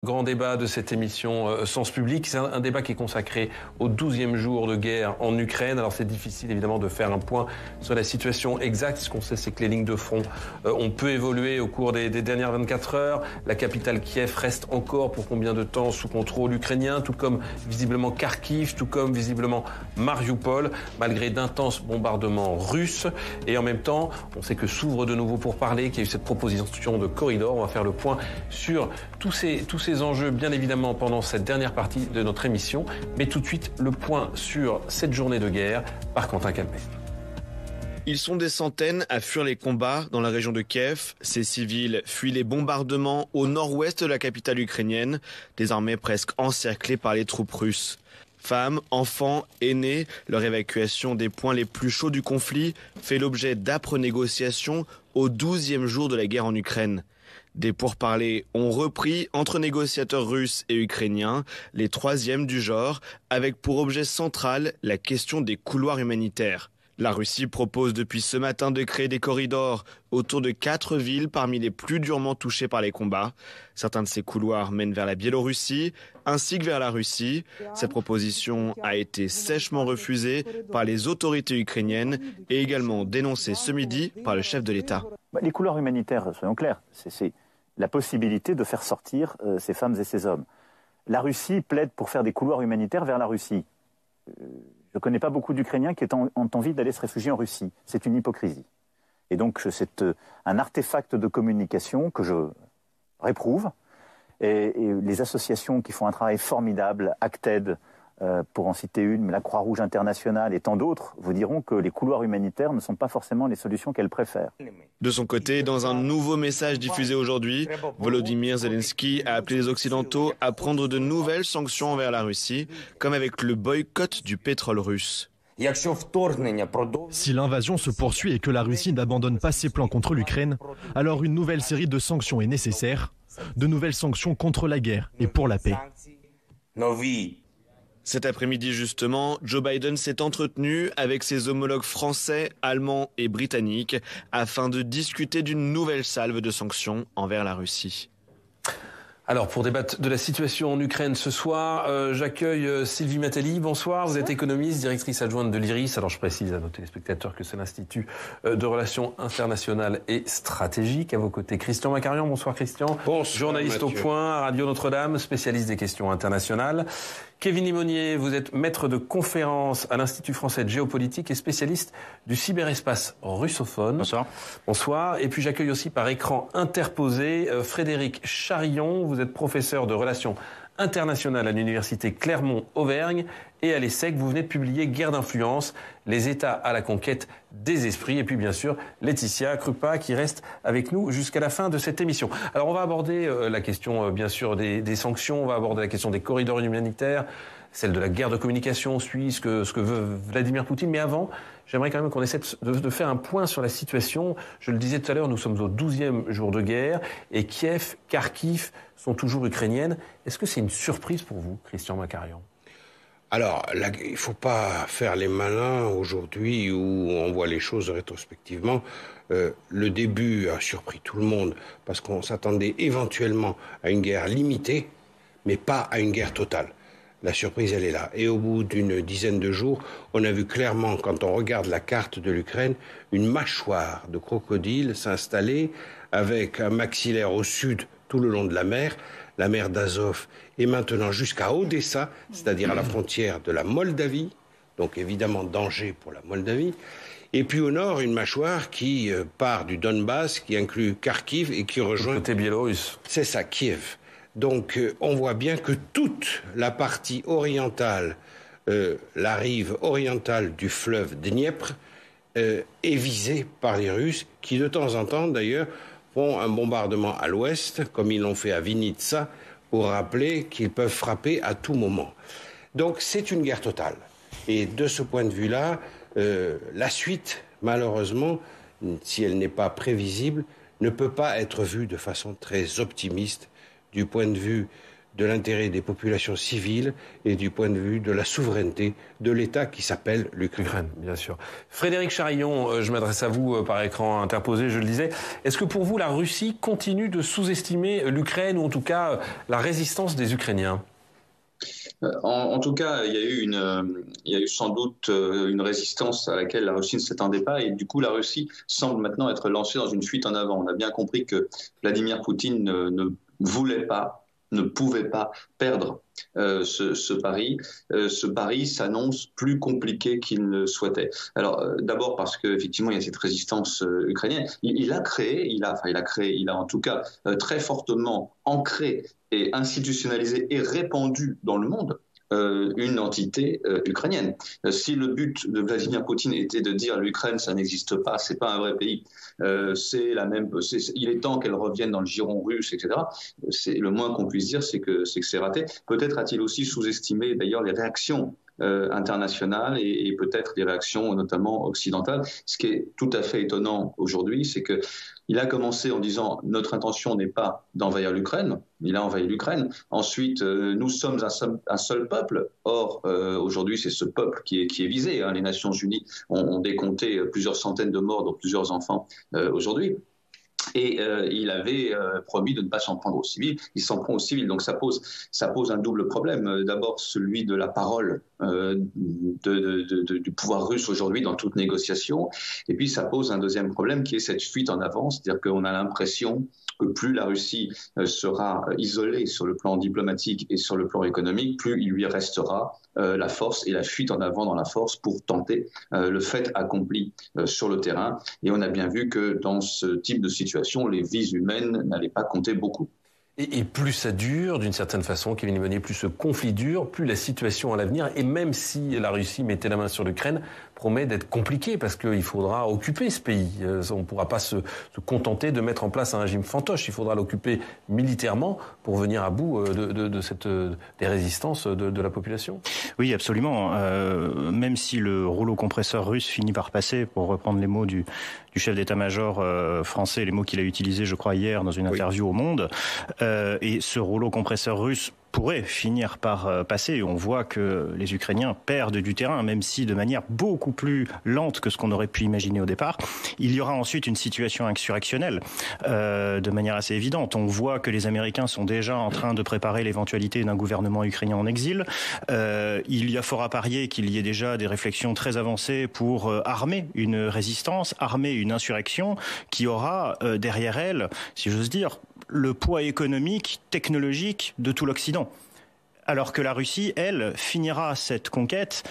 Grand débat de cette émission Sens Public, c'est un débat qui est consacré au 12e jour de guerre en Ukraine. Alors c'est difficile évidemment de faire un point sur la situation exacte. Ce qu'on sait, c'est que les lignes de front ont peu évolué au cours des dernières 24 heures. La capitale Kiev reste encore pour combien de temps sous contrôle ukrainien, tout comme visiblement Kharkiv, tout comme visiblement Mariupol, malgré d'intenses bombardements russes. Et en même temps, on sait que s'ouvre de nouveau pour parler, qu'il y a eu cette proposition de corridor. On va faire le point sur tous ces enjeux, bien évidemment, pendant cette dernière partie de notre émission. Mais tout de suite, le point sur cette journée de guerre par Quentin Calmet. Ils sont des centaines à fuir les combats dans la région de Kiev. Ces civils fuient les bombardements au nord-ouest de la capitale ukrainienne, désormais presque encerclés par les troupes russes. Femmes, enfants, aînés, leur évacuation des points les plus chauds du conflit fait l'objet d'âpres négociations au 12e jour de la guerre en Ukraine. Des pourparlers ont repris entre négociateurs russes et ukrainiens, les troisièmes du genre, avec pour objet central la question des couloirs humanitaires. La Russie propose depuis ce matin de créer des corridors autour de 4 villes parmi les plus durement touchées par les combats. Certains de ces couloirs mènent vers la Biélorussie ainsi que vers la Russie. Cette proposition a été sèchement refusée par les autorités ukrainiennes et également dénoncée ce midi par le chef de l'État. Les couloirs humanitaires, soyons clairs, c'est la possibilité de faire sortir ces femmes et ces hommes. La Russie plaide pour faire des couloirs humanitaires vers la Russie. Je ne connais pas beaucoup d'Ukrainiens qui ont envie d'aller se réfugier en Russie. C'est une hypocrisie. Et donc c'est un artefact de communication que je réprouve. Et les associations qui font un travail formidable, Acted, pour en citer une, mais la Croix-Rouge internationale et tant d'autres, vous diront que les couloirs humanitaires ne sont pas forcément les solutions qu'elles préfèrent. De son côté, dans un nouveau message diffusé aujourd'hui, Volodymyr Zelensky a appelé les Occidentaux à prendre de nouvelles sanctions envers la Russie, comme avec le boycott du pétrole russe. Si l'invasion se poursuit et que la Russie n'abandonne pas ses plans contre l'Ukraine, alors une nouvelle série de sanctions est nécessaire, de nouvelles sanctions contre la guerre et pour la paix. Cet après-midi justement, Joe Biden s'est entretenu avec ses homologues français, allemands et britanniques afin de discuter d'une nouvelle salve de sanctions envers la Russie. Alors, pour débattre de la situation en Ukraine ce soir, j'accueille Sylvie Matelli. Bonsoir, vous êtes économiste, directrice adjointe de l'IRIS. Alors, je précise à nos téléspectateurs que c'est l'Institut de Relations internationales et stratégiques. À vos côtés, Christian Macarian. Bonsoir, Christian. Bonsoir, journaliste Mathieu. au Point, à Radio Notre-Dame, spécialiste des questions internationales. Kevin Limonier, vous êtes maître de conférence à l'Institut français de géopolitique et spécialiste du cyberespace russophone. Bonsoir. Bonsoir. Et puis j'accueille aussi par écran interposé Frédéric Charillon. Vous êtes professeur de relations internationales à l'université Clermont-Auvergne et à l'ESSEC. Vous venez de publier Guerre d'influence, les États à la conquête des esprits. Et puis bien sûr, Laetitia Krupa qui reste avec nous jusqu'à la fin de cette émission. Alors on va aborder la question bien sûr des sanctions, on va aborder la question des corridors humanitaires, celle de la guerre de communication, on suit ce que veut Vladimir Poutine. Mais avant, j'aimerais quand même qu'on essaie de faire un point sur la situation. Je le disais tout à l'heure, nous sommes au 12e jour de guerre et Kiev, Kharkiv sont toujours ukrainiennes. Est-ce que c'est une surprise pour vous, Christian Macarian ? Alors, il ne faut pas faire les malins aujourd'hui où on voit les choses rétrospectivement. Le début a surpris tout le monde parce qu'on s'attendait éventuellement à une guerre limitée, mais pas à une guerre totale. La surprise, elle est là. Et au bout d'une dizaine de jours, on a vu clairement, quand on regarde la carte de l'Ukraine, une mâchoire de crocodile s'installer avec un maxillaire au sud tout le long de la mer d'Azov et maintenant jusqu'à Odessa, c'est-à-dire à la frontière de la Moldavie, donc évidemment danger pour la Moldavie. Et puis au nord, une mâchoire qui part du Donbass, qui inclut Kharkiv et qui rejoint... Côté biélorusse. C'est ça, Kiev. Donc on voit bien que toute la partie orientale, la rive orientale du fleuve Dniepr, est visée par les Russes, qui de temps en temps d'ailleurs font un bombardement à l'ouest, comme ils l'ont fait à Vinitsa, pour rappeler qu'ils peuvent frapper à tout moment. Donc c'est une guerre totale. Et de ce point de vue-là, la suite, malheureusement, si elle n'est pas prévisible, ne peut pas être vue de façon très optimiste du point de vue de l'intérêt des populations civiles et du point de vue de la souveraineté de l'État qui s'appelle l'Ukraine. Bien sûr. Frédéric Charillon, je m'adresse à vous par écran interposé, je le disais. Est-ce que pour vous, la Russie continue de sous-estimer l'Ukraine ou en tout cas la résistance des Ukrainiens ? En tout cas, il y a eu sans doute une résistance à laquelle la Russie ne s'attendait pas, et du coup, la Russie semble maintenant être lancée dans une fuite en avant. On a bien compris que Vladimir Poutine ne voulait pas, ne pouvait pas perdre ce pari. Ce pari s'annonce plus compliqué qu'il ne souhaitait. Alors, d'abord parce qu'effectivement, il y a cette résistance ukrainienne. Il a en tout cas très fortement ancré et institutionnalisé et répandu dans le monde une entité ukrainienne. Si le but de Vladimir Poutine était de dire l'Ukraine, ça n'existe pas, c'est pas un vrai pays, il est temps qu'elle revienne dans le giron russe, etc. C'est le moins qu'on puisse dire, c'est que c'est raté. Peut-être a-t-il aussi sous-estimé d'ailleurs les réactions internationales et peut-être des réactions notamment occidentales. Ce qui est tout à fait étonnant aujourd'hui, c'est que il a commencé en disant notre intention n'est pas d'envahir l'Ukraine. Il a envahi l'Ukraine. Ensuite, nous sommes un seul peuple. Or, aujourd'hui, c'est ce peuple qui est visé. Les Nations Unies ont décompté plusieurs centaines de morts, dont plusieurs enfants aujourd'hui. Et il avait promis de ne pas s'en prendre aux civils. Il s'en prend aux civils. Donc ça pose un double problème. D'abord celui de la parole du pouvoir russe aujourd'hui dans toute négociation. Et puis ça pose un deuxième problème qui est cette fuite en avant. C'est-à-dire qu'on a l'impression que plus la Russie sera isolée sur le plan diplomatique et sur le plan économique, plus il lui restera la force et la fuite en avant dans la force pour tenter le fait accompli sur le terrain. Et on a bien vu que dans ce type de situation, les vies humaines n'allaient pas compter beaucoup. Et plus ça dure, d'une certaine façon, Kevin Lemonnier, plus ce conflit dure, plus la situation à l'avenir, et même si la Russie mettait la main sur l'Ukraine, promet d'être compliqué parce qu'il faudra occuper ce pays. On ne pourra pas se contenter de mettre en place un régime fantoche. Il faudra l'occuper militairement pour venir à bout des résistances de la population. Oui, absolument. Même si le rouleau compresseur russe finit par passer, pour reprendre les mots du chef d'état-major français, les mots qu'il a utilisés, je crois, hier dans une interview au Monde, et ce rouleau compresseur russe pourrait finir par passer. On voit que les Ukrainiens perdent du terrain, même si de manière beaucoup plus lente que ce qu'on aurait pu imaginer au départ. Il y aura ensuite une situation insurrectionnelle de manière assez évidente. On voit que les Américains sont déjà en train de préparer l'éventualité d'un gouvernement ukrainien en exil. Il y a fort à parier qu'il y ait déjà des réflexions très avancées pour armer une résistance, armer une insurrection qui aura derrière elle, si j'ose dire, le poids économique, technologique de tout l'Occident. Alors que la Russie, elle, finira cette conquête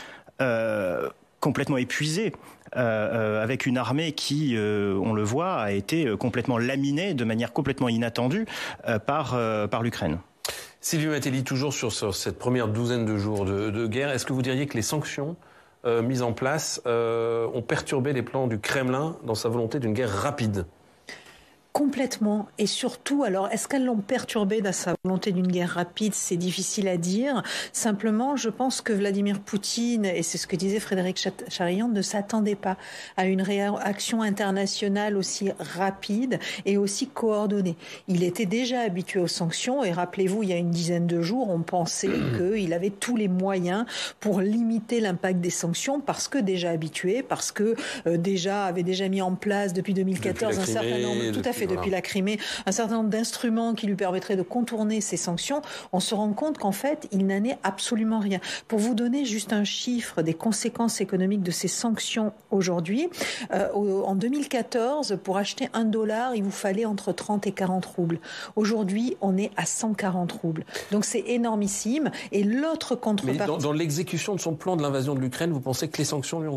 complètement épuisée, avec une armée qui, on le voit, a été complètement laminée de manière complètement inattendue par l'Ukraine. Sylvie Matelli, toujours sur cette première douzaine de jours de guerre, est-ce que vous diriez que les sanctions mises en place ont perturbé les plans du Kremlin dans sa volonté d'une guerre rapide ? Complètement. Et surtout, alors, est-ce qu'elles l'ont perturbé dans sa volonté d'une guerre rapide ? C'est difficile à dire. Simplement, je pense que Vladimir Poutine, et c'est ce que disait Frédéric Charillon, ne s'attendait pas à une réaction internationale aussi rapide et aussi coordonnée. Il était déjà habitué aux sanctions et rappelez-vous, il y a une dizaine de jours, on pensait qu'il avait tous les moyens pour limiter l'impact des sanctions parce que déjà habitué, parce que avait déjà mis en place depuis 2014 un certain nombre, tout à fait, depuis la Crimée, un certain nombre d'instruments qui lui permettraient de contourner ces sanctions. On se rend compte qu'en fait, il n'en est absolument rien. Pour vous donner juste un chiffre des conséquences économiques de ces sanctions aujourd'hui, en 2014, pour acheter $1, il vous fallait entre 30 et 40 roubles. Aujourd'hui, on est à 140 roubles. Donc c'est énormissime. Et l'autre contrepartie... Mais dans l'exécution de son plan de l'invasion de l'Ukraine, vous pensez que les sanctions lui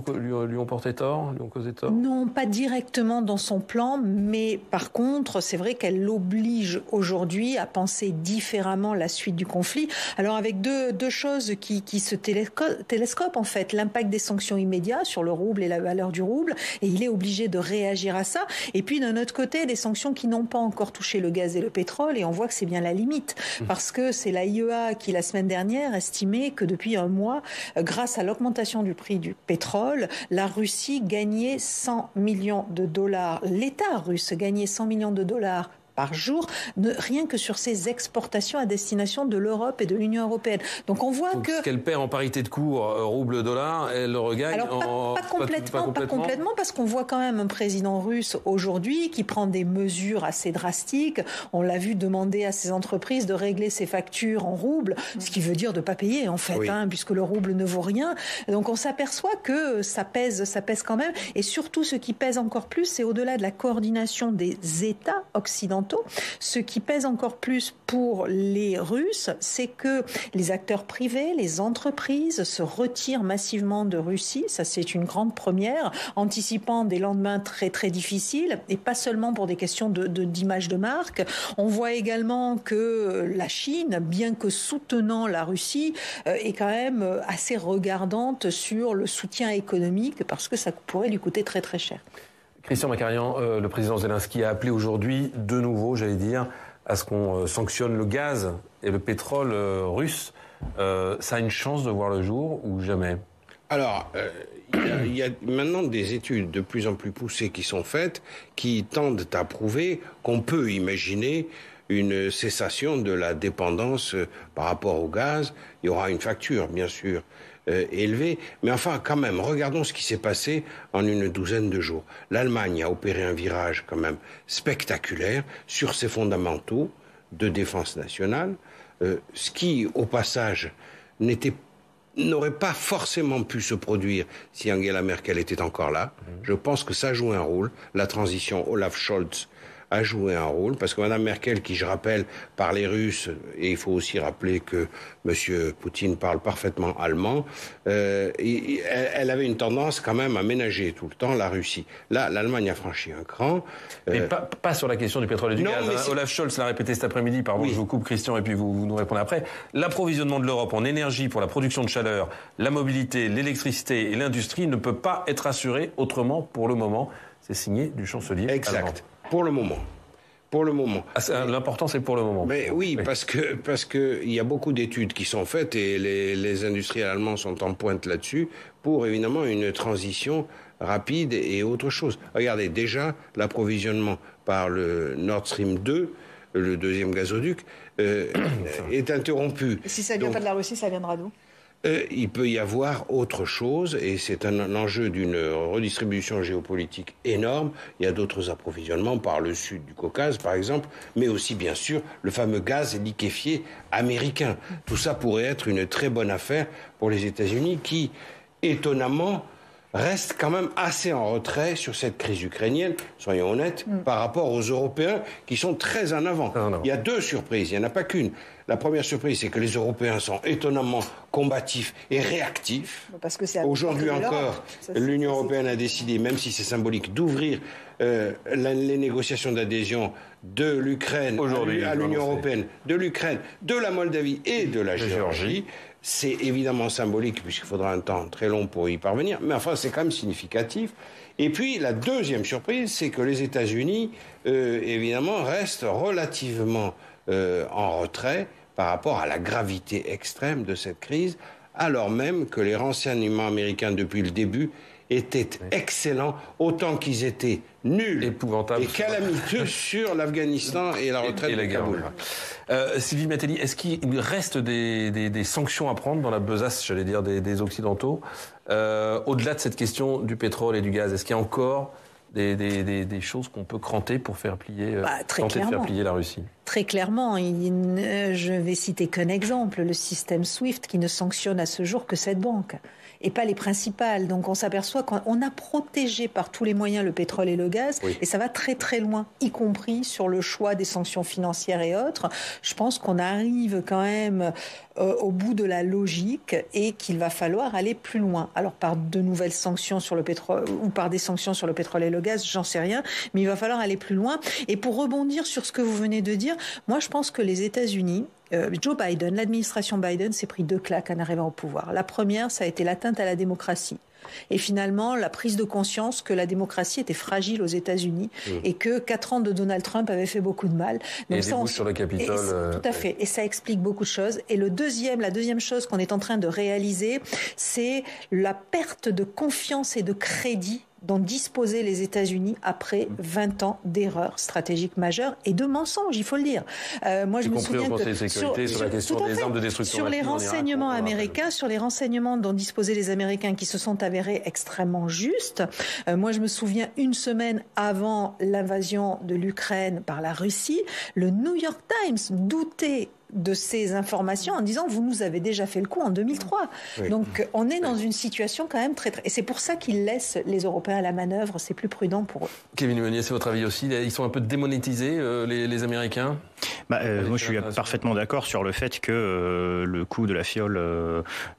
ont porté tort, lui ont causé tort ? Non, pas directement dans son plan, mais par contre, c'est vrai qu'elle l'oblige aujourd'hui à penser différemment la suite du conflit. Alors avec deux choses qui se télescopent en fait, l'impact des sanctions immédiates sur le rouble et la valeur du rouble, et il est obligé de réagir à ça. Et puis d'un autre côté, des sanctions qui n'ont pas encore touché le gaz et le pétrole, et on voit que c'est bien la limite, parce que c'est la IEA qui la semaine dernière estimait que depuis un mois, grâce à l'augmentation du prix du pétrole, la Russie gagnait $100 millions. L'État russe gagnait $100 millions par jour, rien que sur ses exportations à destination de l'Europe et de l'Union européenne. Donc on voit que... Ce qu'elle perd en parité de cours, rouble-dollar, elle le regagne. Alors pas complètement, parce qu'on voit quand même un président russe aujourd'hui qui prend des mesures assez drastiques. On l'a vu demander à ses entreprises de régler ses factures en roubles, ce qui veut dire de ne pas payer en fait, puisque le rouble ne vaut rien. Donc on s'aperçoit que ça pèse quand même. Et surtout, ce qui pèse encore plus, c'est au-delà de la coordination des États occidentaux, ce qui pèse encore plus pour les Russes, c'est que les acteurs privés, les entreprises se retirent massivement de Russie. Ça, c'est une grande première, anticipant des lendemains très très difficiles, et pas seulement pour des questions d'image de marque. On voit également que la Chine, bien que soutenant la Russie, est quand même assez regardante sur le soutien économique, parce que ça pourrait lui coûter très très cher. Christian Macarian, le président Zelensky a appelé aujourd'hui, de nouveau, j'allais dire, à ce qu'on sanctionne le gaz et le pétrole russe. Ça a une chance de voir le jour ou jamais ? Alors, il y a maintenant des études de plus en plus poussées qui sont faites, qui tendent à prouver qu'on peut imaginer une cessation de la dépendance par rapport au gaz. Il y aura une facture, bien sûr, élevée. Mais enfin, quand même, regardons ce qui s'est passé en une douzaine de jours. L'Allemagne a opéré un virage quand même spectaculaire sur ses fondamentaux de défense nationale, ce qui, au passage, n'aurait pas forcément pu se produire si Angela Merkel était encore là. Je pense que ça joue un rôle. La transition Olaf Scholz a joué un rôle, parce que Mme Merkel, qui, je rappelle, parlait russe, et il faut aussi rappeler que M. Poutine parle parfaitement allemand, elle avait une tendance quand même à ménager tout le temps la Russie. Là, l'Allemagne a franchi un cran. Mais pas sur la question du pétrole et du gaz. Olaf Scholz l'a répété cet après-midi, pardon, je vous coupe Christian, et puis vous nous répondez après. L'approvisionnement de l'Europe en énergie pour la production de chaleur, la mobilité, l'électricité et l'industrie ne peut pas être assuré autrement pour le moment. C'est signé du chancelier allemand. Pour le moment. Pour le moment. L'important, c'est pour le moment. Mais oui, parce que il y a beaucoup d'études qui sont faites et les industriels allemands sont en pointe là-dessus pour évidemment une transition rapide et autre chose. Regardez, déjà, l'approvisionnement par le Nord Stream 2, le deuxième gazoduc, est interrompu. Et si ça ne vient pas de la Russie, ça viendra d'où ? Il peut y avoir autre chose, et c'est un enjeu d'une redistribution géopolitique énorme. Il y a d'autres approvisionnements par le sud du Caucase, par exemple, mais aussi, bien sûr, le fameux gaz liquéfié américain. Tout ça pourrait être une très bonne affaire pour les États-Unis qui, étonnamment, restent quand même assez en retrait sur cette crise ukrainienne, soyons honnêtes, par rapport aux Européens qui sont très en avant. Il y a deux surprises, il n'y en a pas qu'une. La première surprise, c'est que les Européens sont étonnamment combatifs et réactifs. Parce que c'est aujourd'hui encore, l'Union européenne a décidé, même si c'est symbolique, d'ouvrir les négociations d'adhésion de l'Ukraine à l'Union européenne, de l'Ukraine, de la Moldavie et de la Géorgie. C'est évidemment symbolique, puisqu'il faudra un temps très long pour y parvenir, mais enfin, c'est quand même significatif. Et puis, la deuxième surprise, c'est que les États-Unis, évidemment, restent relativement en retrait par rapport à la gravité extrême de cette crise, alors même que les renseignements américains, depuis le début, étaient excellents, autant qu'ils étaient nuls et calamiteux sur l'Afghanistan et la retraite de Kaboul. Sylvie Matelli, est-ce qu'il reste des sanctions à prendre dans la besace, j'allais dire, des Occidentaux, au-delà de cette question du pétrole et du gaz? Est-ce qu'il y a encore des choses qu'on peut cranter pour faire plier, tenter de faire plier la Russie? Très clairement, je vais citer qu'un exemple, le système SWIFT qui ne sanctionne à ce jour que cette banque et pas les principales. Donc on s'aperçoit qu'on a protégé par tous les moyens le pétrole et le gaz, et ça va très très loin, y compris sur le choix des sanctions financières et autres. Je pense qu'on arrive quand même au bout de la logique et qu'il va falloir aller plus loin. Alors par de nouvelles sanctions sur le pétrole ou par des sanctions sur le pétrole et le gaz, j'en sais rien, mais il va falloir aller plus loin. Et pour rebondir sur ce que vous venez de dire, moi je pense que les États-Unis, Joe Biden, l'administration Biden s'est pris 2 claques en arrivant au pouvoir. La première, ça a été l'atteinte à la démocratie. Et finalement, la prise de conscience que la démocratie était fragile aux États-Unis et que 4 ans de Donald Trump avaient fait beaucoup de mal. Donc et ça, des sur le Capitole. Tout à fait. Et ça explique beaucoup de choses. Et la deuxième chose qu'on est en train de réaliser, c'est la perte de confiance et de crédit dont disposaient les États-Unis après 20 ans d'erreurs stratégiques majeures et de mensonges, il faut le dire. Moi, je me souviens que sur la question des armes de destruction sur les massive renseignements américains, sur les renseignements dont disposaient les Américains qui se sont avérés extrêmement justes. Moi, je me souviens une semaine avant l'invasion de l'Ukraine par la Russie, le New York Times doutait de ces informations en disant vous nous avez déjà fait le coup en 2003. Oui. Donc on est dans une situation quand même très... Et c'est pour ça qu'ils laissent les Européens à la manœuvre, c'est plus prudent pour eux. Kevin Meunier, c'est votre avis aussi? Ils sont un peu démonétisés, les Américains? Moi je suis parfaitement d'accord sur le fait que le coup de la fiole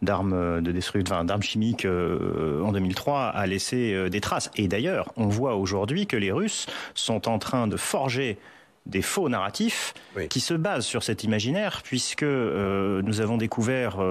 d'armes d'armes chimiques en 2003 a laissé des traces. Et d'ailleurs, on voit aujourd'hui que les Russes sont en train de forger des faux narratifs qui se basent sur cet imaginaire, puisque nous avons découvert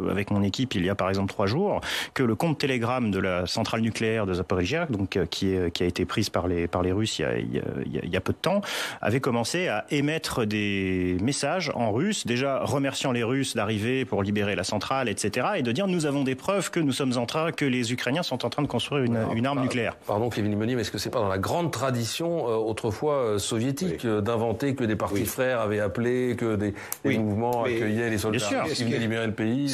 avec mon équipe il y a par exemple 3 jours que le compte Telegram de la centrale nucléaire de Zaporizhzhia, donc qui a été prise par les Russes il y a peu de temps, avait commencé à émettre des messages en russe, déjà remerciant les Russes d'arriver pour libérer la centrale, etc., et de dire nous avons des preuves que que les Ukrainiens sont en train de construire une arme nucléaire. Pardon Kevin Meunier, mais est-ce que c'est pas dans la grande tradition autrefois soviétique d'inventer que des partis frères avaient appelé, que des mouvements accueillaient les soldats qui venaient libérer le pays?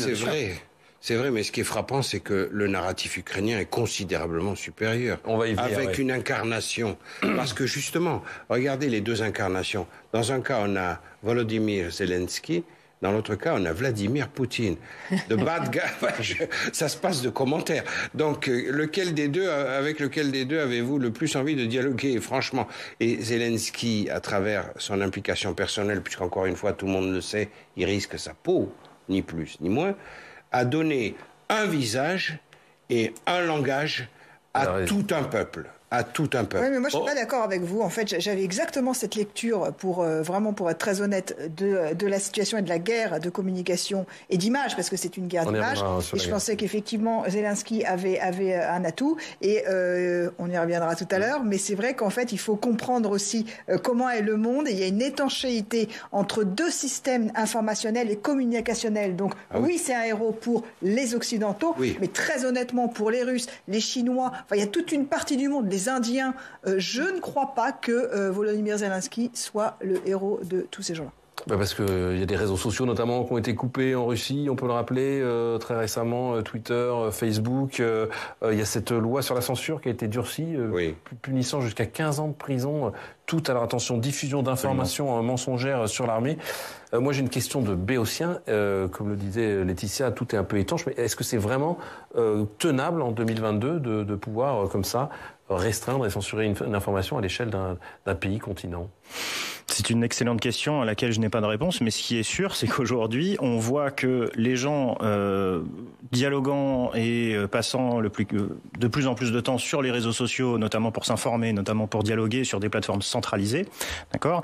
C'est vrai, mais ce qui est frappant, c'est que le narratif ukrainien est considérablement supérieur. On va y venir, avec une incarnation. Parce que justement, regardez les deux incarnations. Dans un cas, on a Volodymyr Zelensky. Dans l'autre cas, on a Vladimir Poutine. De bad guy, ça se passe de commentaires. Donc, avec lequel des deux avez-vous le plus envie de dialoguer, franchement? Et Zelensky, à travers son implication personnelle, puisqu'encore une fois, tout le monde le sait, il risque sa peau, ni plus ni moins, a donné un visage et un langage à tout un peuple. Oui, mais moi je suis pas d'accord avec vous. En fait, j'avais exactement cette lecture pour être très honnête de la situation et de la guerre de communication et d'image, parce que c'est une guerre d'image. Et je pensais qu'effectivement Zelensky avait un atout et on y reviendra tout à l'heure. Mais c'est vrai qu'en fait il faut comprendre aussi comment est le monde, et il y a une étanchéité entre deux systèmes informationnels et communicationnels. Donc oui, c'est un héros pour les Occidentaux, mais très honnêtement pour les Russes, les Chinois, il y a toute une partie du monde. Les Indiens, je ne crois pas que Volodymyr Zelensky soit le héros de tous ces gens-là. Parce qu'il y a des réseaux sociaux notamment qui ont été coupés en Russie, on peut le rappeler, très récemment, Twitter, Facebook. Il y a cette loi sur la censure qui a été durcie, punissant jusqu'à 15 ans de prison, tout à leur attention, diffusion d'informations mensongères sur l'armée. Moi j'ai une question de béotien, comme le disait Laetitia, tout est un peu étanche, mais est-ce que c'est vraiment tenable en 2022 de pouvoir comme ça restreindre et censurer une information à l'échelle d'un pays continent? C'est une excellente question à laquelle je n'ai pas de réponse, mais ce qui est sûr, c'est qu'aujourd'hui, on voit que les gens dialoguant et passant de plus en plus de temps sur les réseaux sociaux, notamment pour s'informer, notamment pour dialoguer sur des plateformes centralisées, d'accord.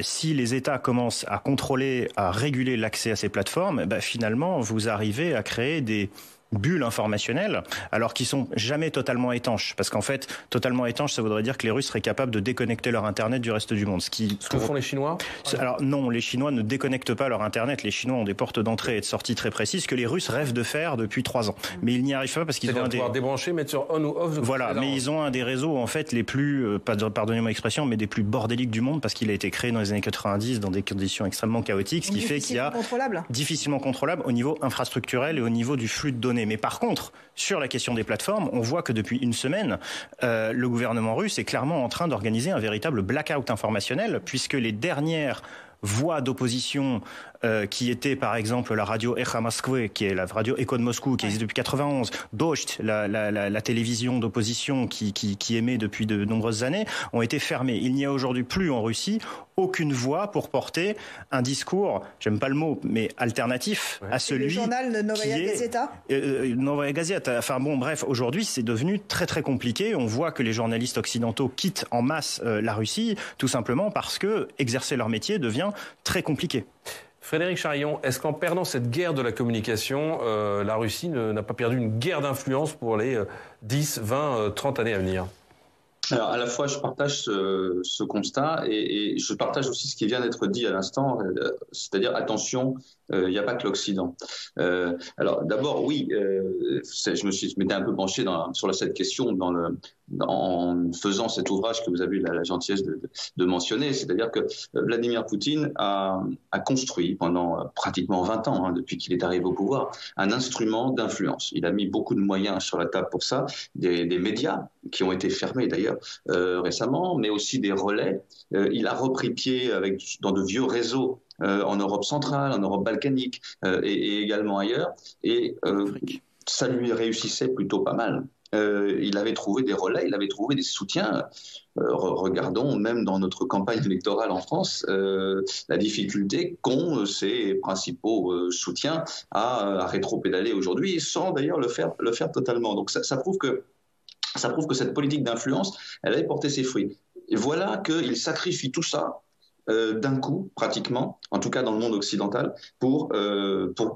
Si les États commencent à contrôler, à réguler l'accès à ces plateformes, finalement, vous arrivez à créer des bulles informationnelles, alors qu'ils sont jamais totalement étanches. Parce qu'en fait, totalement étanches, ça voudrait dire que les Russes seraient capables de déconnecter leur Internet du reste du monde. Ce que font les Chinois? Alors non, les Chinois ne déconnectent pas leur Internet. Les Chinois ont des portes d'entrée et de sortie très précises que les Russes rêvent de faire depuis 3 ans. Mais ils n'y arrivent pas parce qu'ils ont pouvoir débrancher, mettre sur on ou off. Voilà, mais ils ont un des réseaux en fait les plus, pardonnez-moi l'expression, mais des plus bordéliques du monde, parce qu'il a été créé dans les années 90 dans des conditions extrêmement chaotiques, ce qui fait qu'il y a difficilement contrôlable au niveau infrastructurel et au niveau du flux de données. Mais par contre, sur la question des plateformes, on voit que depuis une semaine, le gouvernement russe est clairement en train d'organiser un véritable blackout informationnel, puisque les dernières voix d'opposition qui étaient par exemple la radio Echa Moskvy, qui est la radio Écho de Moscou, qui existe depuis 91, Docht, la télévision d'opposition qui émet depuis de nombreuses années, ont été fermées. Il n'y a aujourd'hui plus en Russie aucune voix pour porter un discours, j'aime pas le mot, mais alternatif à celui qui est... Le journal Novaya Gazeta Novaya Gazeta. Enfin bon, bref, aujourd'hui c'est devenu très très compliqué. On voit que les journalistes occidentaux quittent en masse la Russie, tout simplement parce que exercer leur métier devient très compliqué. Frédéric Charillon, est-ce qu'en perdant cette guerre de la communication, la Russie n'a pas perdu une guerre d'influence pour les 10, 20, 30 années à venir? Alors, à la fois, je partage ce constat et je partage aussi ce qui vient d'être dit à l'instant, c'est-à-dire, attention, il n'y a pas que l'Occident. Alors, d'abord, oui, je m'étais un peu penché sur cette question en faisant cet ouvrage que vous avez eu la gentillesse de mentionner, c'est-à-dire que Vladimir Poutine a construit pendant pratiquement 20 ans, depuis qu'il est arrivé au pouvoir, un instrument d'influence. Il a mis beaucoup de moyens sur la table pour ça, des médias qui ont été fermés d'ailleurs récemment, mais aussi des relais. Il a repris pied dans de vieux réseaux en Europe centrale, en Europe balkanique et également ailleurs. Et ça lui réussissait plutôt pas mal. Il avait trouvé des relais, il avait trouvé des soutiens. Regardons même dans notre campagne électorale en France la difficulté qu'ont ses principaux soutiens à rétropédaler aujourd'hui, sans d'ailleurs le faire totalement. Donc ça prouve que cette politique d'influence, elle avait porté ses fruits. Et voilà qu'il sacrifie tout ça d'un coup, pratiquement, en tout cas dans le monde occidental, pour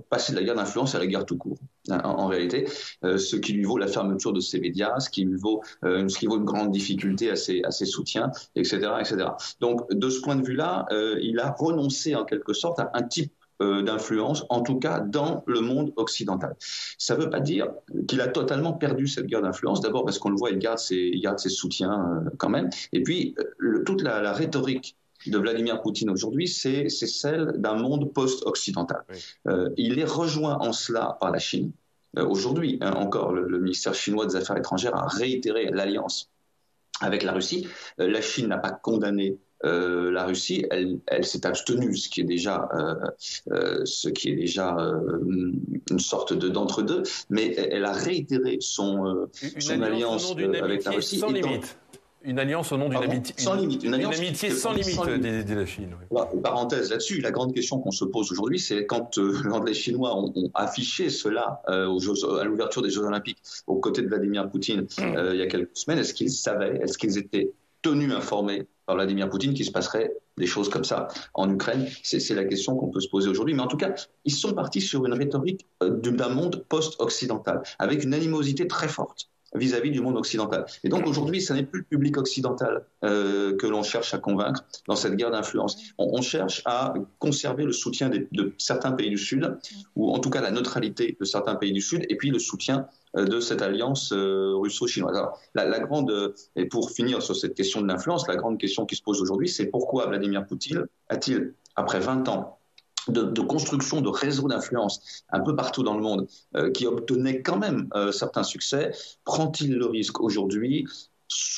passer de la guerre d'influence à la guerre tout court. En réalité, ce qui lui vaut la fermeture de ses médias, ce qui vaut une grande difficulté à ses soutiens, etc., etc. Donc, de ce point de vue-là, il a renoncé en quelque sorte à un type d'influence, en tout cas dans le monde occidental. Ça ne veut pas dire qu'il a totalement perdu cette guerre d'influence, d'abord parce qu'on le voit, il garde ses soutiens quand même, et puis toute la rhétorique de Vladimir Poutine aujourd'hui, c'est celle d'un monde post-occidental. Oui. Il est rejoint en cela par la Chine. Aujourd'hui, encore, le ministère chinois des Affaires étrangères a réitéré l'alliance avec la Russie. La Chine n'a pas condamné la Russie, elle s'est abstenue, ce qui est déjà une sorte d'entre-deux, mais elle a réitéré son alliance avec la Russie. Sans limite. Une alliance au nom d'une amitié sans limite. Une amitié sans limite de la Chine. Oui. Parenthèse là-dessus, la grande question qu'on se pose aujourd'hui, c'est quand les Chinois ont affiché cela à l'ouverture des Jeux Olympiques aux côtés de Vladimir Poutine il y a quelques semaines, est-ce qu'ils savaient, est-ce qu'ils étaient tenus informés par Vladimir Poutine qu'il se passerait des choses comme ça en Ukraine? C'est la question qu'on peut se poser aujourd'hui. Mais en tout cas, ils sont partis sur une rhétorique d'un monde post-occidental, avec une animosité très forte vis-à-vis du monde occidental. Et donc aujourd'hui, ce n'est plus le public occidental que l'on cherche à convaincre dans cette guerre d'influence. On cherche à conserver le soutien de certains pays du Sud, ou en tout cas la neutralité de certains pays du Sud, et puis le soutien de cette alliance russo-chinoise. Alors, et pour finir sur cette question de l'influence, la grande question qui se pose aujourd'hui, c'est pourquoi Vladimir Poutine a-t-il, après 20 ans, de construction de réseaux d'influence un peu partout dans le monde, qui obtenait quand même certains succès, prend-il le risque aujourd'hui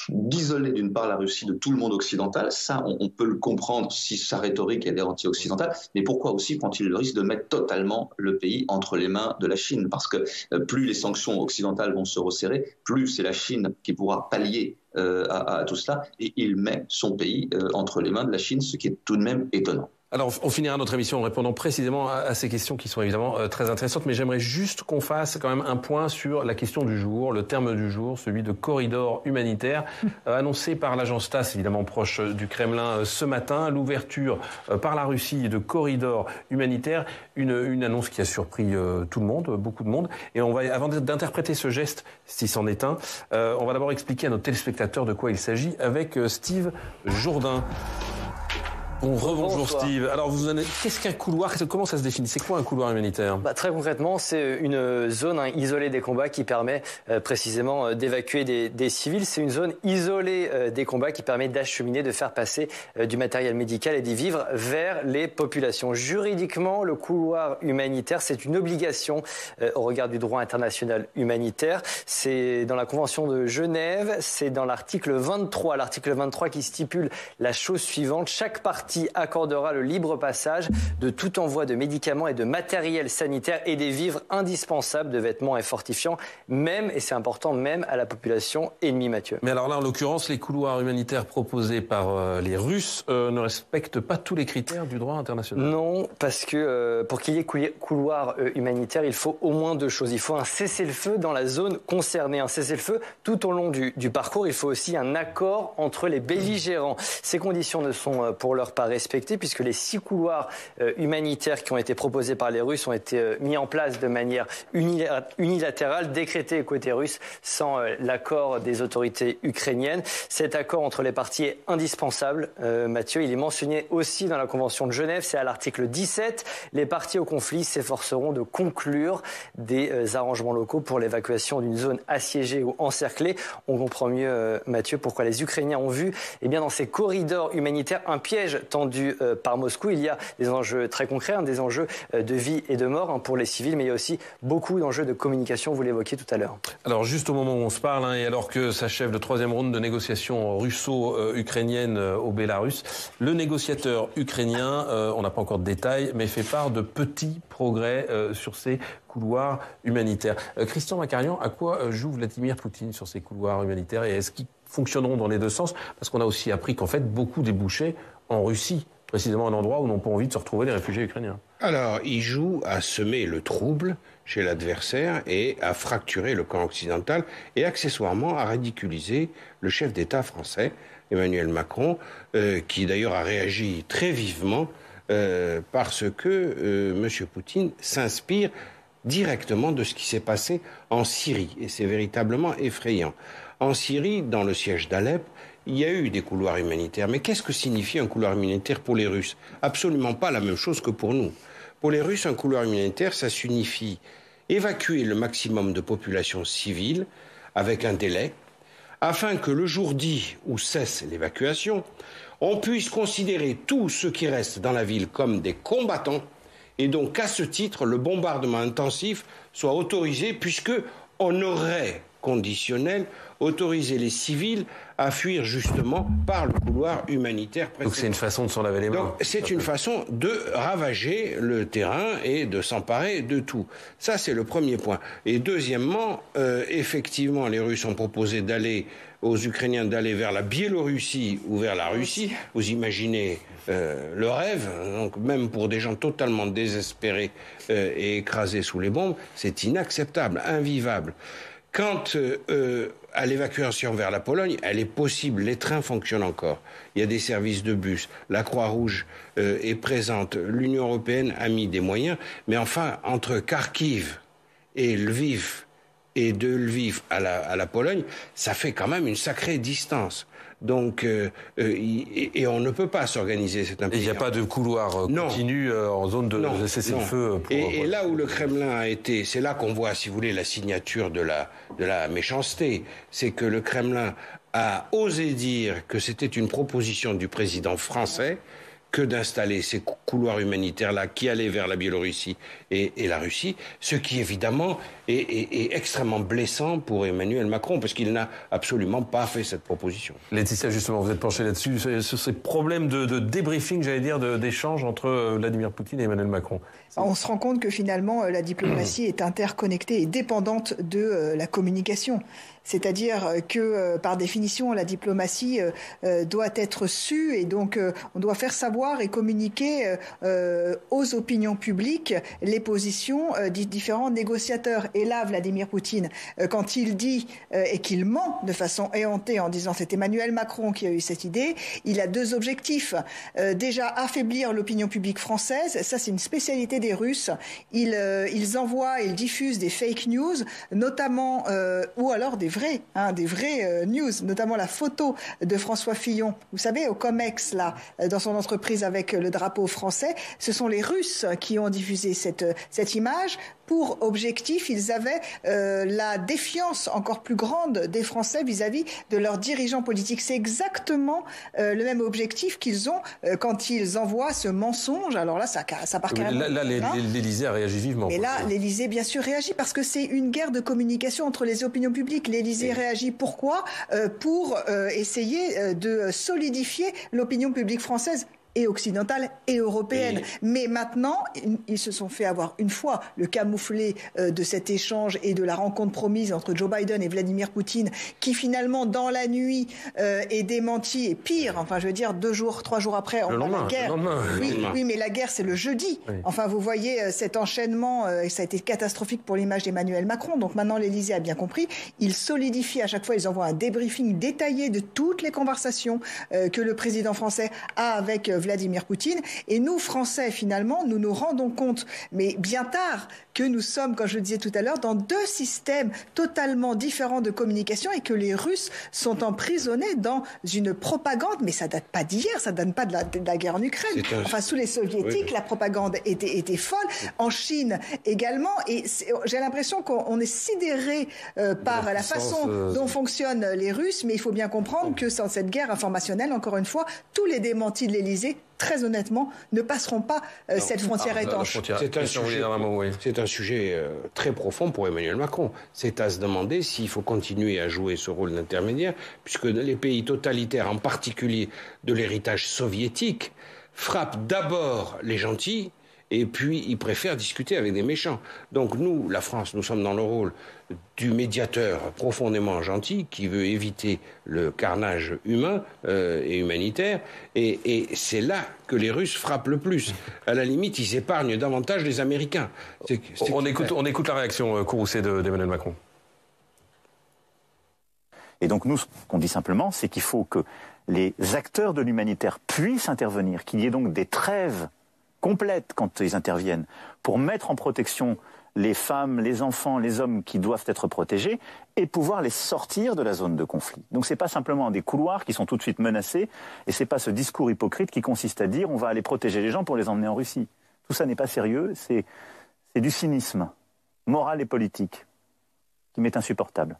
d'isoler d'une part la Russie de tout le monde occidental? Ça, on peut le comprendre si sa rhétorique est anti-occidentale, mais pourquoi aussi prend-il le risque de mettre totalement le pays entre les mains de la Chine? Parce que plus les sanctions occidentales vont se resserrer, plus c'est la Chine qui pourra pallier à tout cela, et il met son pays entre les mains de la Chine, ce qui est tout de même étonnant. Alors, on finira notre émission en répondant précisément à ces questions qui sont évidemment très intéressantes, mais j'aimerais juste qu'on fasse quand même un point sur la question du jour, le terme du jour, celui de corridor humanitaire, annoncé par l'agence TASS, évidemment proche du Kremlin ce matin, l'ouverture par la Russie de corridors humanitaires, une annonce qui a surpris tout le monde, beaucoup de monde. Et on va, avant d'interpréter ce geste, si c'en est un, on va d'abord expliquer à nos téléspectateurs de quoi il s'agit avec Steve Jourdain. Rebonjour Steve. Alors qu'est-ce qu'un couloir? Comment ça se définit? C'est quoi un couloir humanitaire? Très concrètement, c'est une zone isolée des combats qui permet précisément d'évacuer des civils. C'est une zone isolée des combats qui permet d'acheminer, de faire passer du matériel médical et des vivres vers les populations. Juridiquement, le couloir humanitaire, c'est une obligation au regard du droit international humanitaire. C'est dans la Convention de Genève, c'est dans l'article 23. L'article 23 qui stipule la chose suivante: chaque partie accordera le libre passage de tout envoi de médicaments et de matériel sanitaire et des vivres indispensables, de vêtements et fortifiants, même, et c'est important, même à la population ennemie, Mathieu. Mais alors là, en l'occurrence, les couloirs humanitaires proposés par les Russes ne respectent pas tous les critères du droit international. Non, parce que pour qu'il y ait couloir humanitaire, il faut au moins deux choses. Il faut un cessez-le-feu dans la zone concernée, un cessez-le-feu tout au long du parcours. Il faut aussi un accord entre les belligérants. Ces conditions ne sont pour leur part pas respecté puisque les 6 couloirs humanitaires qui ont été proposés par les Russes ont été mis en place de manière unilatérale, décrétés côté russe sans l'accord des autorités ukrainiennes. Cet accord entre les parties est indispensable, Mathieu. Il est mentionné aussi dans la Convention de Genève. C'est à l'article 17. Les parties au conflit s'efforceront de conclure des arrangements locaux pour l'évacuation d'une zone assiégée ou encerclée. On comprend mieux, Mathieu, pourquoi les Ukrainiens ont vu dans ces corridors humanitaires un piège tendu par Moscou. Il y a des enjeux très concrets, des enjeux de vie et de mort pour les civils, mais il y a aussi beaucoup d'enjeux de communication, vous l'évoquiez tout à l'heure. Alors juste au moment où on se parle, et alors que s'achève le 3e round de négociations russo-ukrainiennes au Bélarus, le négociateur ukrainien, on n'a pas encore de détails, mais fait part de petits progrès sur ces couloirs humanitaires. Christian Macarian, à quoi joue Vladimir Poutine sur ces couloirs humanitaires et est-ce qu'ils fonctionneront dans les deux sens? Parce qu'on a aussi appris qu'en fait, beaucoup débouchaient en Russie, précisément un endroit où n'ont pas envie de se retrouver les réfugiés ukrainiens. Alors, il joue à semer le trouble chez l'adversaire et à fracturer le camp occidental et accessoirement à ridiculiser le chef d'État français, Emmanuel Macron, qui d'ailleurs a réagi très vivement parce que M. Poutine s'inspire directement de ce qui s'est passé en Syrie. Et c'est véritablement effrayant. En Syrie, dans le siège d'Alep, il y a eu des couloirs humanitaires. Mais qu'est-ce que signifie un couloir humanitaire pour les Russes? Absolument pas la même chose que pour nous. Pour les Russes, un couloir humanitaire, ça signifie évacuer le maximum de population civile avec un délai, afin que le jour dit où cesse l'évacuation, on puisse considérer tous ceux qui restent dans la ville comme des combattants, et donc à ce titre, le bombardement intensif soit autorisé, puisque on aurait conditionnel autoriser les civils à fuir justement par le couloir humanitaire précédent. Donc c'est une façon de s'en laver les mains. Donc c'est une façon de ravager le terrain et de s'emparer de tout. Ça c'est le premier point. Et deuxièmement, effectivement, les Russes ont proposé aux Ukrainiens d'aller vers la Biélorussie ou vers la Russie. Vous imaginez le rêve, donc même pour des gens totalement désespérés et écrasés sous les bombes, c'est inacceptable, invivable. Quant à l'évacuation vers la Pologne, elle est possible, les trains fonctionnent encore. Il y a des services de bus, la Croix-Rouge est présente, l'Union européenne a mis des moyens, mais enfin, entre Kharkiv et Lviv, et de Lviv à la Pologne, ça fait quand même une sacrée distance. Donc, et on ne peut pas s'organiser cette implication. Il n'y a pas de couloir continu en zone de cessez-le-feu. Et là où le Kremlin a été, c'est là qu'on voit, si vous voulez, la signature de la méchanceté, c'est que le Kremlin a osé dire que c'était une proposition du président français que d'installer ces couloirs humanitaires-là qui allaient vers la Biélorussie et la Russie, ce qui évidemment est extrêmement blessant pour Emmanuel Macron, parce qu'il n'a absolument pas fait cette proposition. Laetitia, justement, vous êtes penchée là-dessus, sur ces problèmes de débriefing, j'allais dire, d'échange entre Vladimir Poutine et Emmanuel Macron. On se rend compte que finalement, la diplomatie est interconnectée et dépendante de la communication. C'est-à-dire que, par définition, la diplomatie doit être sue et donc on doit faire savoir et communiquer aux opinions publiques les positions des différents négociateurs. Et là, Vladimir Poutine, quand il dit et qu'il ment de façon éhontée en disant c'est Emmanuel Macron qui a eu cette idée, il a deux objectifs. Déjà, affaiblir l'opinion publique française, ça c'est une spécialité des Russes. Ils envoient, ils diffusent des fake news, notamment, ou alors des vrais news, notamment la photo de François Fillon, vous savez, au COMEX, là, dans son entreprise avec le drapeau français. Ce sont les Russes qui ont diffusé cette image. Pour objectif, ils avaient la défiance encore plus grande des Français vis-à-vis de leurs dirigeants politiques. C'est exactement le même objectif qu'ils ont quand ils envoient ce mensonge. Alors là, ça part carrément. Là, l'Élysée a réagi vivement. Et là, l'Élysée, bien sûr, réagit parce que c'est une guerre de communication entre les opinions publiques. L'Élysée réagit pourquoi pour essayer de solidifier l'opinion publique française et occidentale et européenne. Mais maintenant, ils se sont fait avoir une fois le camouflet de cet échange et de la rencontre promise entre Joe Biden et Vladimir Poutine, qui finalement, dans la nuit, est démenti. Et pire, enfin, je veux dire, 2 jours, 3 jours après, on a la guerre. Oui, mais la guerre, c'est le jeudi. Oui. Enfin, vous voyez cet enchaînement, ça a été catastrophique pour l'image d'Emmanuel Macron. Donc maintenant, l'Élysée a bien compris. Ils solidifient à chaque fois, ils envoient un débriefing détaillé de toutes les conversations que le président français a avec Vladimir Poutine. Et nous, Français, finalement, nous nous rendons compte, mais bien tard, que nous sommes, comme je le disais tout à l'heure, dans deux systèmes totalement différents de communication et que les Russes sont emprisonnés dans une propagande, mais ça date pas d'hier, ça date pas de la guerre en Ukraine. Enfin, sous les soviétiques, oui, la propagande était folle. En Chine également. Et j'ai l'impression qu'on est sidéré par la façon dont fonctionnent les Russes, mais il faut bien comprendre que sans cette guerre informationnelle, encore une fois, tous les démentis de l'Élysée, très honnêtement, ne passeront pas cette frontière étanche. C'est un sujet très profond pour Emmanuel Macron. C'est à se demander s'il faut continuer à jouer ce rôle d'intermédiaire, puisque les pays totalitaires, en particulier de l'héritage soviétique, frappent d'abord les gentils, et puis ils préfèrent discuter avec des méchants. Donc nous, la France, nous sommes dans le rôle du médiateur profondément gentil qui veut éviter le carnage humain et humanitaire. Et c'est là que les Russes frappent le plus. À la limite, ils épargnent davantage les Américains. On écoute la réaction courroucée d'Emmanuel Macron. Et donc nous, ce qu'on dit simplement, c'est qu'il faut que les acteurs de l'humanitaire puissent intervenir, qu'il y ait donc des trêves complètes quand ils interviennent pour mettre en protection les femmes, les enfants, les hommes qui doivent être protégés et pouvoir les sortir de la zone de conflit. Donc c'est pas simplement des couloirs qui sont tout de suite menacés et c'est pas ce discours hypocrite qui consiste à dire on va aller protéger les gens pour les emmener en Russie. Tout ça n'est pas sérieux, c'est du cynisme moral et politique qui m'est insupportable.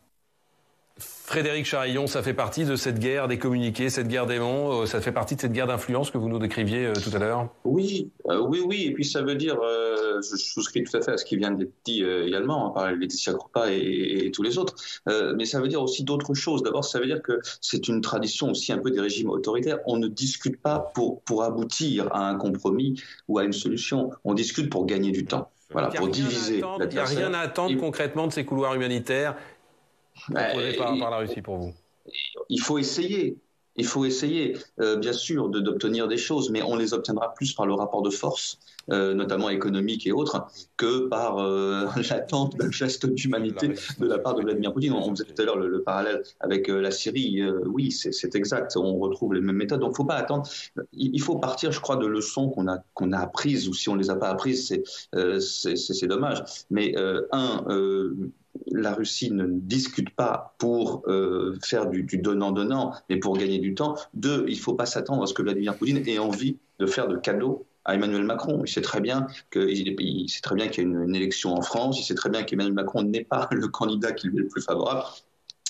Frédéric Charillon, ça fait partie de cette guerre des communiqués, cette guerre des mots, ça fait partie de cette guerre d'influence que vous nous décriviez tout à l'heure? Oui, et puis ça veut dire, je souscris tout à fait à ce qui vient d'être dit également, par Laetitia Krupa et tous les autres, mais ça veut dire aussi d'autres choses. D'abord, ça veut dire que c'est une tradition aussi un peu des régimes autoritaires. On ne discute pas pour aboutir à un compromis ou à une solution, on discute pour gagner du temps, voilà, pour diviser l'adversaire. Il n'y a rien à attendre concrètement de ces couloirs humanitaires proposés par la Russie pour vous? Il faut essayer. Il faut essayer, bien sûr, d'obtenir des choses, mais on les obtiendra plus par le rapport de force, notamment économique et autres, que par l'attente d'un geste d'humanité de la part de Vladimir Poutine. On faisait tout à l'heure le parallèle avec la Syrie. Oui, c'est exact, on retrouve les mêmes méthodes. Donc, il ne faut pas attendre. Il faut partir, je crois, de leçons qu'on a apprises, ou si on ne les a pas apprises, c'est dommage. Mais la Russie ne discute pas pour faire du donnant-donnant, mais pour gagner du temps. 2, il ne faut pas s'attendre à ce que Vladimir Poutine ait envie de faire de cadeaux à Emmanuel Macron. Il sait très bien qu'il y a une élection en France, il sait très bien qu'Emmanuel Macron n'est pas le candidat qui lui est le plus favorable.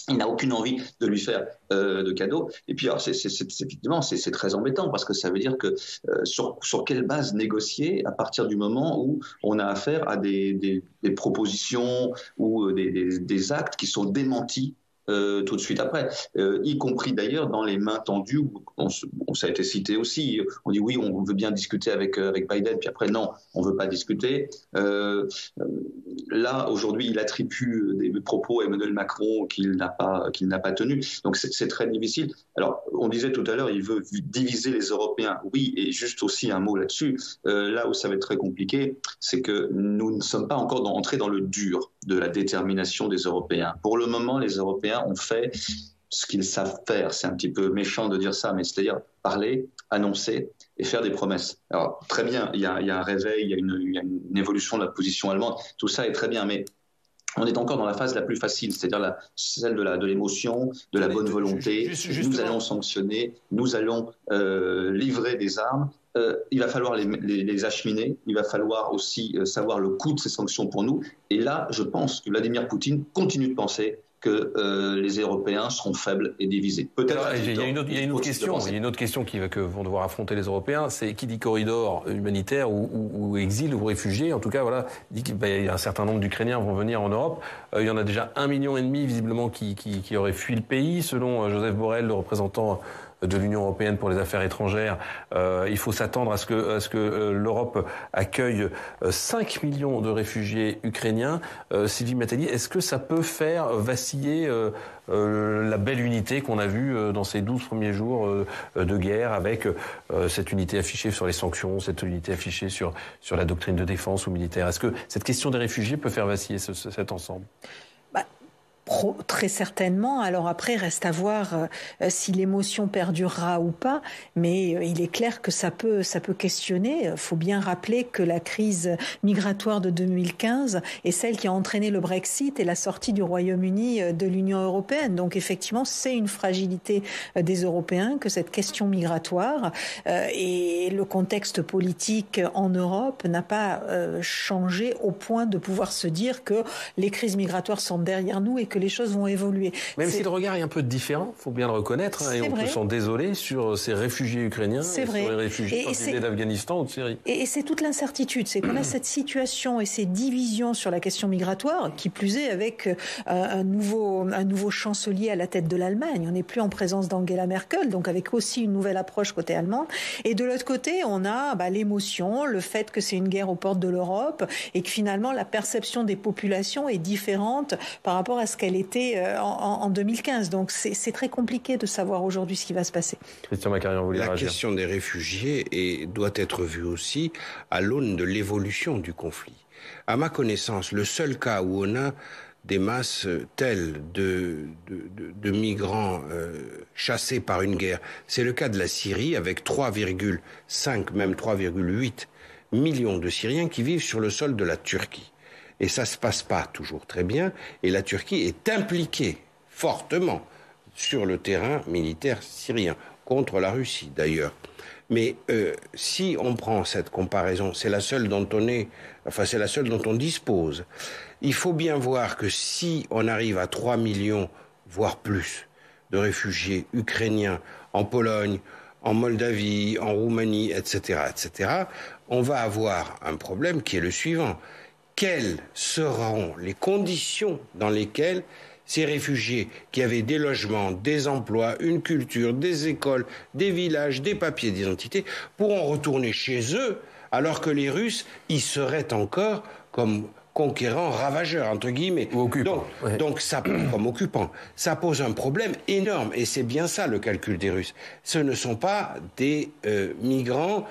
Il n'a aucune envie de lui faire de cadeaux. Et puis, alors, effectivement, c'est très embêtant parce que ça veut dire que sur quelle base négocier à partir du moment où on a affaire à des propositions ou des actes qui sont démentis tout de suite après, y compris d'ailleurs dans les mains tendues où ça a été cité aussi, on dit oui, on veut bien discuter avec Biden, puis après non, on veut pas discuter. Là, aujourd'hui, il attribue des propos à Emmanuel Macron qu'il n'a pas tenus, donc c'est très difficile. Alors, on disait tout à l'heure, il veut diviser les Européens, oui, et juste aussi un mot là-dessus, là où ça va être très compliqué, c'est que nous ne sommes pas encore entrés dans le dur de la détermination des Européens. Pour le moment, les Européens ont fait ce qu'ils savent faire. C'est un petit peu méchant de dire ça, mais c'est-à-dire parler, annoncer et faire des promesses. Alors, très bien, il y a un réveil, il y a une évolution de la position allemande, tout ça est très bien, mais on est encore dans la phase la plus facile, c'est-à-dire celle de l'émotion, de la bonne volonté. Nous allons sanctionner, nous allons livrer des armes. Il va falloir les acheminer, il va falloir aussi savoir le coût de ces sanctions pour nous. Et là, je pense que Vladimir Poutine continue de penser que les Européens seront faibles et divisés. Peut-être. Il y a une autre question que vont devoir affronter les Européens, c'est qui dit corridor humanitaire ou exil ou réfugié. En tout cas, voilà, dit qu'il y a un certain nombre d'Ukrainiens vont venir en Europe. Il y en a déjà 1,5 million visiblement qui auraient fui le pays, selon Joseph Borrell, le représentant de l'Union européenne pour les affaires étrangères. Il faut s'attendre à ce que l'Europe accueille 5 millions de réfugiés ukrainiens. Sylvie Matteli, est-ce que ça peut faire vaciller la belle unité qu'on a vue dans ces 12 premiers jours de guerre, avec cette unité affichée sur les sanctions, cette unité affichée sur la doctrine de défense ou militaire? Est-ce que cette question des réfugiés peut faire vaciller cet ensemble? Très certainement. Alors après, reste à voir si l'émotion perdurera ou pas. Mais il est clair que ça peut questionner. Il faut bien rappeler que la crise migratoire de 2015 est celle qui a entraîné le Brexit et la sortie du Royaume-Uni de l'Union européenne. Donc effectivement, c'est une fragilité des Européens que cette question migratoire. Et le contexte politique en Europe n'a pas changé au point de pouvoir se dire que les crises migratoires sont derrière nous et que les choses vont évoluer. Même si le regard est un peu différent, il faut bien le reconnaître, et on peut s'en désoler sur ces réfugiés ukrainiens, sur les réfugiés d'Afghanistan ou de Syrie. Et c'est toute l'incertitude, c'est qu'on a cette situation et ces divisions sur la question migratoire, qui plus est avec un nouveau chancelier à la tête de l'Allemagne. On n'est plus en présence d'Angela Merkel, donc avec aussi une nouvelle approche côté allemand. Et de l'autre côté, on a l'émotion, le fait que c'est une guerre aux portes de l'Europe et que finalement la perception des populations est différente par rapport à ce qu'elle était en 2015. Donc c'est très compliqué de savoir aujourd'hui ce qui va se passer. Christian Macarian, vous voulez réagir ? La question des réfugiés doit être vue aussi à l'aune de l'évolution du conflit. À ma connaissance, le seul cas où on a des masses telles de migrants chassés par une guerre, c'est le cas de la Syrie, avec 3,5, même 3,8 millions de Syriens qui vivent sur le sol de la Turquie. Et ça se passe pas toujours très bien, et la Turquie est impliquée fortement sur le terrain militaire syrien, contre la Russie d'ailleurs. Mais si on prend cette comparaison, c'est la seule dont on dispose. Il faut bien voir que si on arrive à 3 millions, voire plus, de réfugiés ukrainiens en Pologne, en Moldavie, en Roumanie, etc., on va avoir un problème qui est le suivant. Quelles seront les conditions dans lesquelles ces réfugiés qui avaient des logements, des emplois, une culture, des écoles, des villages, des papiers d'identité, pourront retourner chez eux alors que les Russes y seraient encore comme conquérants, ravageurs, entre guillemets. Ou occupants. Donc ça, comme occupants. Ça pose un problème énorme. Et c'est bien ça le calcul des Russes. Ce ne sont pas des migrants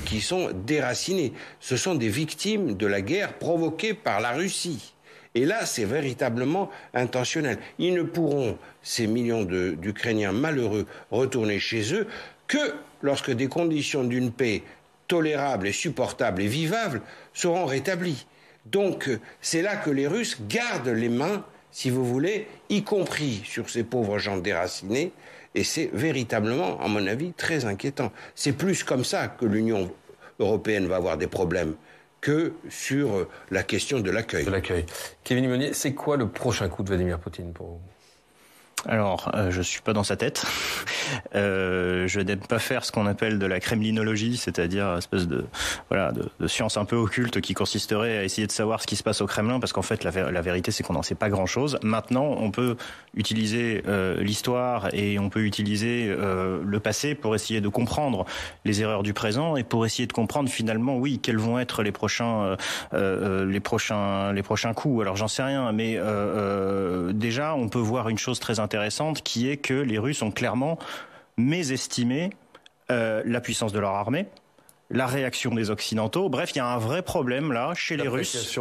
qui sont déracinés. Ce sont des victimes de la guerre provoquée par la Russie. Et là, c'est véritablement intentionnel. Ils ne pourront, ces millions d'Ukrainiens malheureux, retourner chez eux que lorsque des conditions d'une paix tolérable et supportable et vivable seront rétablies. Donc, c'est là que les Russes gardent les mains, si vous voulez, y compris sur ces pauvres gens déracinés, et c'est véritablement, à mon avis, très inquiétant. C'est plus comme ça que l'Union européenne va avoir des problèmes que sur la question de l'accueil. Kevin Imonier, c'est quoi le prochain coup de Vladimir Poutine pour vous ? Alors, je suis pas dans sa tête. Je n'aime pas faire ce qu'on appelle de la kremlinologie, c'est-à-dire une espèce de science un peu occulte qui consisterait à essayer de savoir ce qui se passe au Kremlin, parce qu'en fait, la vérité, c'est qu'on n'en sait pas grand-chose. Maintenant, on peut utiliser l'histoire et on peut utiliser le passé pour essayer de comprendre les erreurs du présent et pour essayer de comprendre finalement, quels vont être les prochains coups. Alors, j'en sais rien, mais déjà, on peut voir une chose très intéressante qui est que les Russes ont clairement mésestimé la puissance de leur armée, la réaction des Occidentaux. Bref, il y a un vrai problème là chez les Russes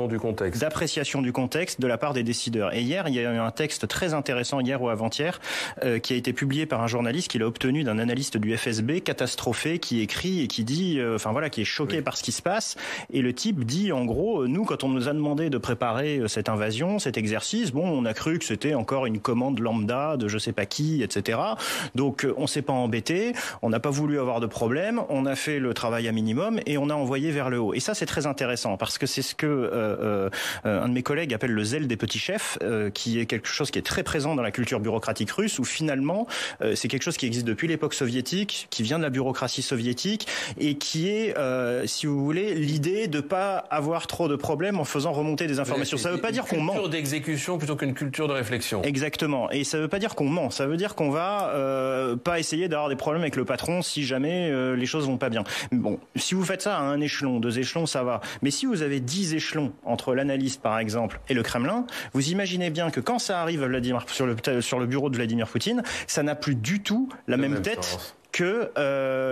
d'appréciation du contexte de la part des décideurs. Et hier, il y a eu un texte très intéressant, hier ou avant-hier, qui a été publié par un journaliste qu'il a obtenu d'un analyste du FSB, catastrophé, qui écrit et qui dit, qui est choqué par ce qui se passe. Et le type dit, en gros, nous, quand on nous a demandé de préparer cette invasion, cet exercice, on a cru que c'était encore une commande lambda de je sais pas qui, etc. Donc, on s'est pas embêté, on n'a pas voulu avoir de problème, on a fait le travail à minimum et on a envoyé vers le haut. Et ça, c'est très intéressant parce que c'est ce que un de mes collègues appelle le zèle des petits chefs, qui est quelque chose qui est très présent dans la culture bureaucratique russe, où finalement, c'est quelque chose qui existe depuis l'époque soviétique, qui vient de la bureaucratie soviétique et qui est, si vous voulez, l'idée de pas avoir trop de problèmes en faisant remonter des informations. Ça veut pas dire qu'on ment. Une culture d'exécution plutôt qu'une culture de réflexion. Exactement. Et ça veut pas dire qu'on ment. Ça veut dire qu'on va pas essayer d'avoir des problèmes avec le patron si jamais les choses vont pas bien. Bon, si vous faites ça à un échelon, 2 échelons, ça va. Mais si vous avez 10 échelons entre l'analyste, par exemple, et le Kremlin, vous imaginez bien que quand ça arrive à sur le bureau de Vladimir Poutine, ça n'a plus du tout la même tête que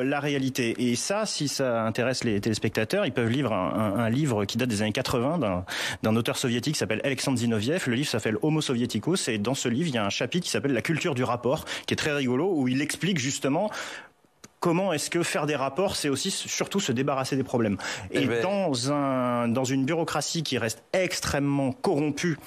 la réalité. Et ça, si ça intéresse les téléspectateurs, ils peuvent lire un livre qui date des années 80 d'un auteur soviétique qui s'appelle Alexandre Zinoviev. Le livre s'appelle Homo Sovieticus, et dans ce livre, il y a un chapitre qui s'appelle La culture du rapport, qui est très rigolo, où il explique justement comment est-ce que faire des rapports, c'est aussi surtout se débarrasser des problèmes. Et dans une bureaucratie qui reste extrêmement corrompue,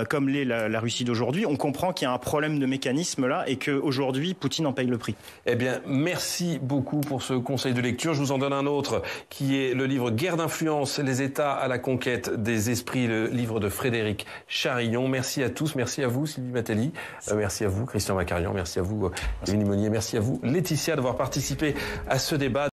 comme l'est la Russie d'aujourd'hui, on comprend qu'il y a un problème de mécanisme là et qu'aujourd'hui, Poutine en paye le prix. Eh bien, merci beaucoup pour ce conseil de lecture. Je vous en donne un autre qui est le livre Guerre d'influence, les États à la conquête des esprits, le livre de Frédéric Charillon. Merci à tous. Merci à vous, Sylvie Matelli. Merci à vous, Christian Macarian. Merci à vous, Émilie Monnier. Merci à vous, Laetitia, d'avoir participé à ce débat.